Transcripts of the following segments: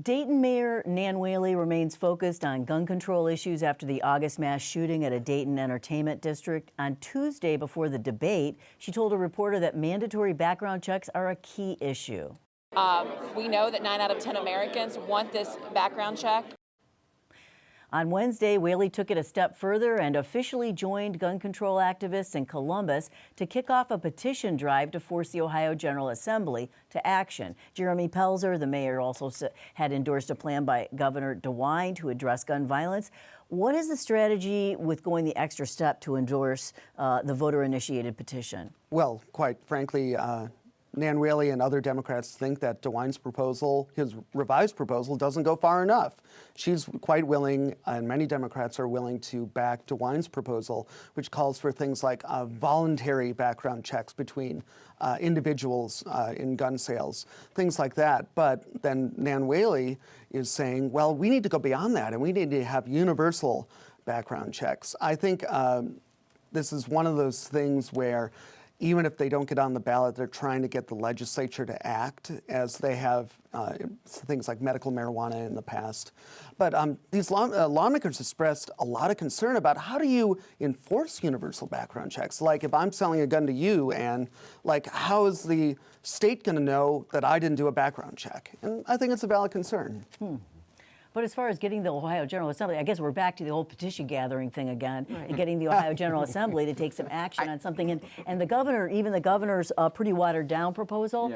Dayton Mayor Nan Whaley remains focused on gun control issues after the August mass shooting at a Dayton entertainment district. On Tuesday, before the debate, she told a reporter that mandatory background checks are a key issue. We know that 9 out of 10 Americans want this background check. On Wednesday, Whaley took it a step further and officially joined gun control activists in Columbus to kick off a petition drive to force the Ohio General Assembly to action. Jeremy Pelzer, the mayor, also had endorsed a plan by Governor DeWine to address gun violence. What is the strategy with going the extra step to endorse the voter-initiated petition? Well, quite frankly, Nan Whaley and other Democrats think that DeWine's proposal, his revised proposal, doesn't go far enough. She's quite willing, and many Democrats are willing to back DeWine's proposal, which calls for things like voluntary background checks between individuals in gun sales, things like that. But then Nan Whaley is saying, well, we need to go beyond that, and we need to have universal background checks. I think this is one of those things where even if they don't get on the ballot, they're trying to get the legislature to act, as they have things like medical marijuana in the past. But these lawmakers expressed a lot of concern about how do you enforce universal background checks? Like, if I'm selling a gun to you, and like, how is the state going to know that I didn't do a background check? And I think it's a valid concern. But as far as getting the Ohio General Assembly, I guess we're back to the whole petition gathering thing again, and getting the Ohio General Assembly to take some action on something. And the governor, even the governor's pretty watered down proposal,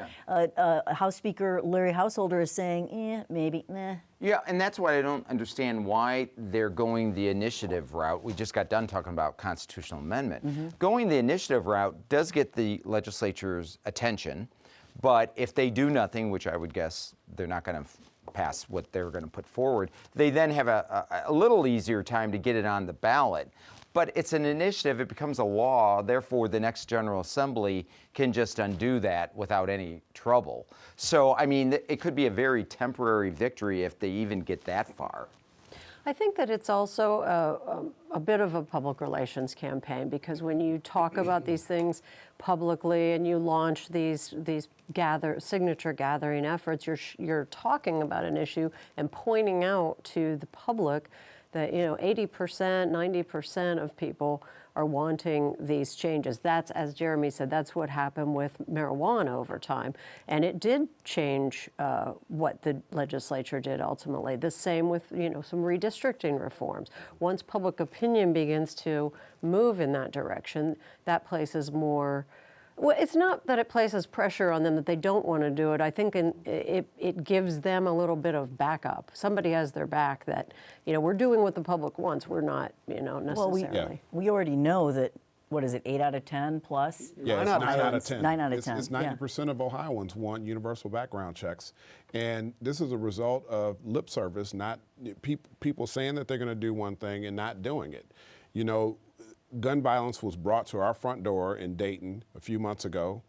House Speaker Larry Householder is saying, maybe, nah. Yeah, and that's why I don't understand why they're going the initiative route. We just got done talking about constitutional amendment. Going the initiative route does get the legislature's attention, but if they do nothing, which I would guess they're not going to pass what they're going to put forward, they then have a little easier time to get it on the ballot. But it's an initiative, it becomes a law, therefore the next General Assembly can just undo that without any trouble. So, I mean, it could be a very temporary victory if they even get that far. I think that it's also a bit of a public relations campaign, because when you talk about these things publicly and you launch these signature gathering efforts, you're talking about an issue and pointing out to the public that 80%, 90% of people are wanting these changes. That's, as Jeremy said, that's what happened with marijuana over time. And it did change what the legislature did ultimately. The same with, some redistricting reforms. Once public opinion begins to move in that direction, that places more, well, it's not that it places pressure on them that they don't want to do it. I think it gives them a little bit of backup. Somebody has their back that, we're doing what the public wants. We're not, necessarily. Well, we already know that, what is it, 8 out of 10 plus? Yeah, it's 9 out of 10. 9 out of 10. It's 90% of Ohioans want universal background checks. And this is a result of lip service, not people saying that they're going to do one thing and not doing it. Gun violence was brought to our front door in Dayton a few months ago.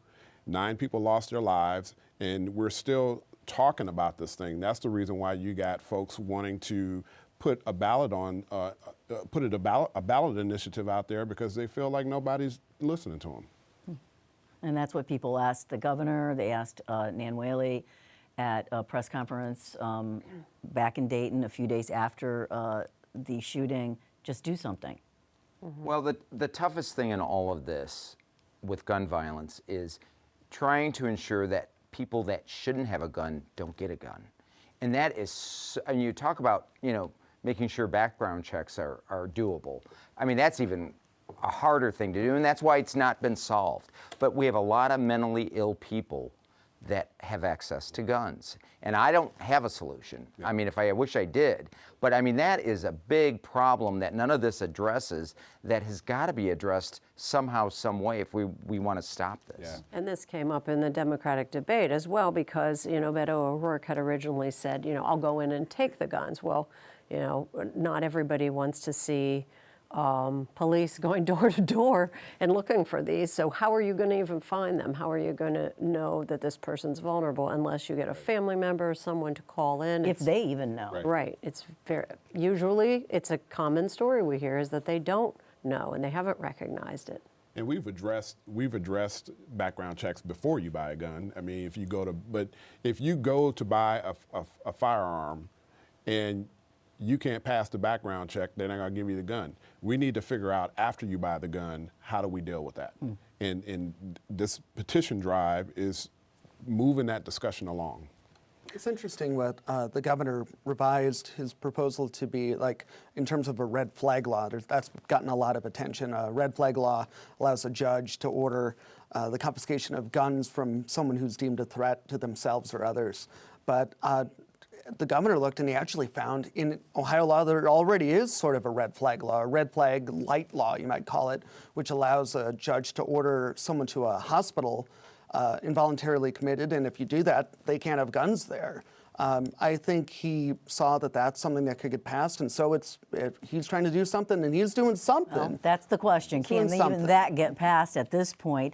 9 people lost their lives, and we're still talking about this thing. That's the reason why you got folks wanting to put a ballot on, a ballot initiative out there, because they feel like nobody's listening to them. And that's what people asked the governor. They asked Nan Whaley at a press conference back in Dayton a few days after the shooting. Just do something. Well, the toughest thing in all of this with gun violence is trying to ensure that people that shouldn't have a gun don't get a gun. And that is, and you talk about, making sure background checks are doable. I mean, that's even a harder thing to do, and that's why it's not been solved. But we have a lot of mentally ill people that have access to guns. And I don't have a solution. I mean, I wish I did. But I mean, that is a big problem that none of this addresses, that has got to be addressed somehow, some way, if we want to stop this. Yeah. And this came up in the Democratic debate as well, because, Beto O'Rourke had originally said, I'll go in and take the guns. Well, not everybody wants to see police going door to door and looking for these. So how are you going to even find them? How are you going to know that this person's vulnerable unless you get a family member or someone to call in? If they even know. Right. Usually it's a common story we hear is that they don't know and they haven't recognized it. And we've addressed background checks before you buy a gun. I mean, if you go to buy a firearm and you can't pass the background check, they're not going to give you the gun. We need to figure out after you buy the gun, how do we deal with that? And this petition drive is moving that discussion along. It's interesting what the governor revised his proposal to be like in terms of a red flag law. That's gotten a lot of attention. A red flag law allows a judge to order the confiscation of guns from someone who's deemed a threat to themselves or others. But the governor looked and he actually found in Ohio law there already is sort of a red flag law, a red flag light law, you might call it, which allows a judge to order someone to a hospital involuntarily committed, and if you do that, they can't have guns there. I think he saw that that's something that could get passed, and so he's trying to do something, and he's doing something. Well, that's the question. Doing Can even something. that get passed at this point?